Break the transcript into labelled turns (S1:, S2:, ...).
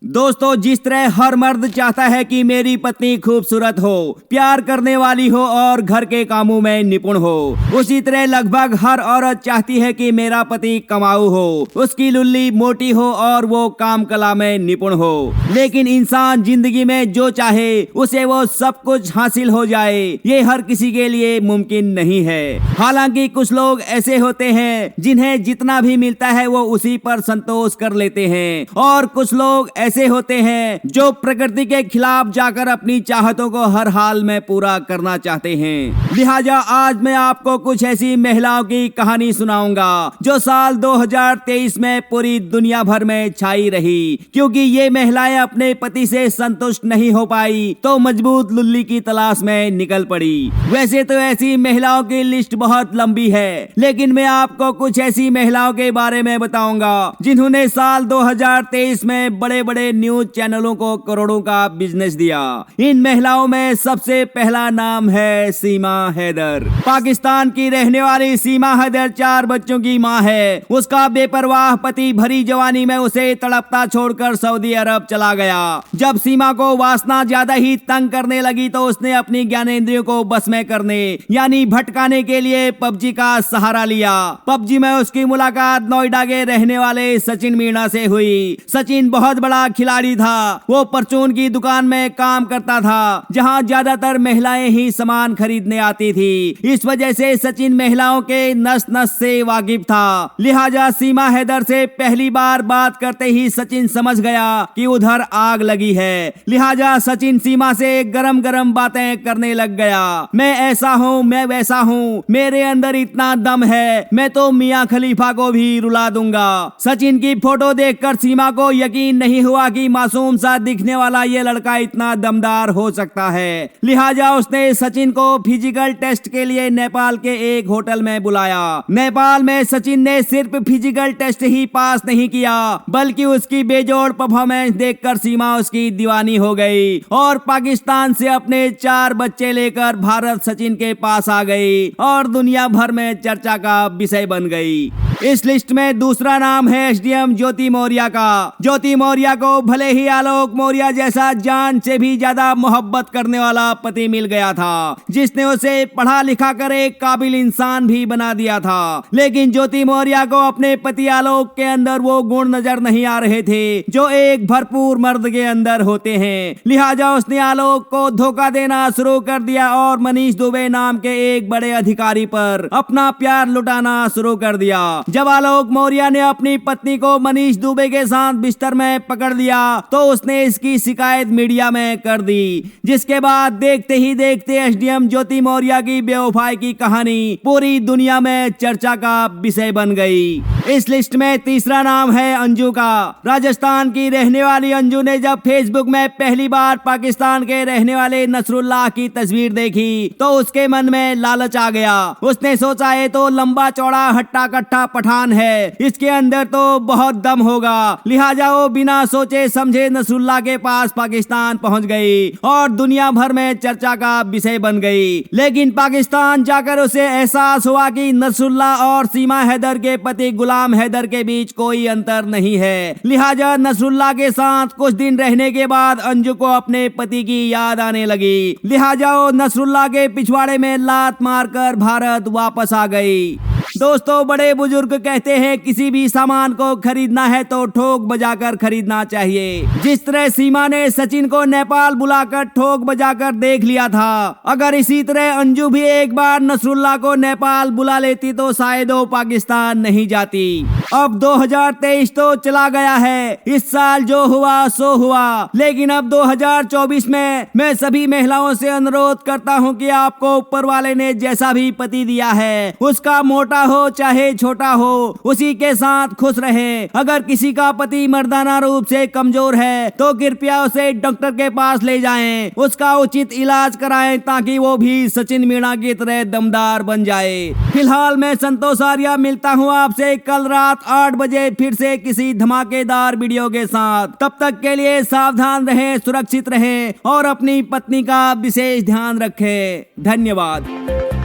S1: दोस्तों, जिस तरह हर मर्द चाहता है कि मेरी पत्नी खूबसूरत हो, प्यार करने वाली हो और घर के कामों में निपुण हो, उसी तरह लगभग हर औरत चाहती है कि मेरा पति कमाऊ हो, उसकी लुल्ली मोटी हो और वो काम कला में निपुण हो। लेकिन इंसान जिंदगी में जो चाहे उसे वो सब कुछ हासिल हो जाए, ये हर किसी के लिए मुमकिन नहीं है। हालांकि कुछ लोग ऐसे होते हैं जिन्हें जितना भी मिलता है वो उसी पर संतोष कर लेते हैं, और कुछ लोग ऐसे होते हैं जो प्रकृति के खिलाफ जाकर अपनी चाहतों को हर हाल में पूरा करना चाहते हैं। लिहाजा आज मैं आपको कुछ ऐसी महिलाओं की कहानी सुनाऊंगा जो साल 2023 में पूरी दुनिया भर में छाई रही, क्योंकि ये महिलाएं अपने पति से संतुष्ट नहीं हो पाई तो मजबूत लुल्ली की तलाश में निकल पड़ी। वैसे तो ऐसी महिलाओं की लिस्ट बहुत लंबी है, लेकिन मैं आपको कुछ ऐसी महिलाओं के बारे में बताऊंगा जिन्होंने साल 2023 में बड़े बड़े न्यूज चैनलों को करोड़ों का बिजनेस दिया। इन महिलाओं में सबसे पहला नाम है सीमा हैदर। पाकिस्तान की रहने वाली सीमा हैदर 4 बच्चों की मां है। उसका बेपरवाह पति भरी जवानी में उसे तड़पता छोड़कर सऊदी अरब चला गया। जब सीमा को वासना ज्यादा ही तंग करने लगी तो उसने अपनी ज्ञानेंद्रियों को बस में करने यानी भटकाने के लिए पबजी का सहारा लिया। पबजी में उसकी मुलाकात नोएडा के रहने वाले सचिन मीणा से हुई। सचिन बहुत बड़ा खिलाड़ी था। वो परचून की दुकान में काम करता था, जहां ज्यादातर महिलाएं ही सामान खरीदने आती थी। इस वजह से सचिन महिलाओं के नस नस से वाकिफ था। लिहाजा सीमा हैदर से पहली बार बात करते ही सचिन समझ गया कि उधर आग लगी है। लिहाजा सचिन सीमा से गरम गरम बातें करने लग गया। मैं ऐसा हूँ, मैं वैसा हूँ, मेरे अंदर इतना दम है, मैं तो मियाँ खलीफा को भी रुला दूंगा। सचिन की फोटो देखकर सीमा को यकीन नहीं हुआ कि मासूम सा दिखने वाला ये लड़का इतना दमदार हो सकता है। लिहाजा उसने सचिन को फिजिकल टेस्ट के लिए नेपाल के एक होटल में बुलाया। नेपाल में सचिन ने सिर्फ फिजिकल टेस्ट ही पास नहीं किया, बल्कि उसकी बेजोड़ परफॉर्मेंस देखकर सीमा उसकी दीवानी हो गई और पाकिस्तान से अपने 4 बच्चे लेकर भारत सचिन के पास आ गई और दुनिया भर में चर्चा का विषय बन गई। इस लिस्ट में दूसरा नाम है एसडीएम ज्योति मौर्य का। ज्योति मौर्य को भले ही आलोक मौर्य जैसा जान से भी ज्यादा मोहब्बत करने वाला पति मिल गया था, जिसने उसे पढ़ा लिखा कर एक काबिल इंसान भी बना दिया था। लेकिन ज्योति मौर्य को अपने पति आलोक के अंदर वो गुण नजर नहीं आ रहे थे जो एक भरपूर मर्द के अंदर होते हैं। लिहाजा उसने आलोक को धोखा देना शुरू कर दिया और मनीष दुबे नाम के एक बड़े अधिकारी पर अपना प्यार लुटाना शुरू कर दिया। जब आलोक मौर्य ने अपनी पत्नी को मनीष दुबे के साथ बिस्तर में पकड़ लिया तो उसने इसकी शिकायत मीडिया में कर दी, जिसके बाद देखते ही देखते एसडीएम ज्योति मौर्य की बेवफाई की कहानी पूरी दुनिया में चर्चा का विषय बन गई। इस लिस्ट में तीसरा नाम है अंजू का। राजस्थान की रहने वाली अंजू ने जब फेसबुक में पहली बार पाकिस्तान के रहने वाले नसरुल्लाह की तस्वीर देखी तो उसके मन में लालच आ गया। उसने सोचा ये तो लंबा चौड़ा हट्टा कट्टा पठान है, इसके अंदर तो बहुत दम होगा। लिहाजा वो बिना सोचे समझे नसरुल्लाह के पास पाकिस्तान पहुंच गई और दुनिया भर में चर्चा का विषय बन गई। लेकिन पाकिस्तान जाकर उसे एहसास हुआ कि नसरुल्लाह और सीमा हैदर के पति गुलाम हैदर के बीच कोई अंतर नहीं है। लिहाजा नसरुल्लाह के साथ कुछ दिन रहने के बाद अंजू को अपने पति की याद आने लगी। लिहाजा वो नसरुल्लाह के पिछवाड़े में लात मारकर भारत वापस आ गई। दोस्तों, बड़े बुजुर्ग कहते हैं किसी भी सामान को खरीदना है तो ठोक बजाकर खरीदना चाहिए। जिस तरह सीमा ने सचिन को नेपाल बुलाकर ठोक बजाकर देख लिया था, अगर इसी तरह अंजू भी एक बार नसरुल्लाह को नेपाल बुला लेती तो शायद वो पाकिस्तान नहीं जाती। अब 2023 तो चला गया है, इस साल जो हुआ सो हुआ, लेकिन अब 2024 में मैं सभी महिलाओं से अनुरोध करता हूं कि आपको ऊपर वाले ने जैसा भी पति दिया है, उसका मोटा हो चाहे छोटा हो, उसी के साथ खुश रहे। अगर किसी का पति मर्दाना रूप से कमजोर है तो कृपया उसे डॉक्टर के पास ले जाएं, उसका उचित इलाज कराएं ताकि वो भी सचिन मीणा की तरह दमदार बन जाए। फिलहाल मैं संतोष आर्या मिलता हूँ आपसे कल रात 8 बजे फिर से किसी धमाकेदार वीडियो के साथ। तब तक के लिए सावधान रहें, सुरक्षित रहें और अपनी पत्नी का विशेष ध्यान रखें। धन्यवाद।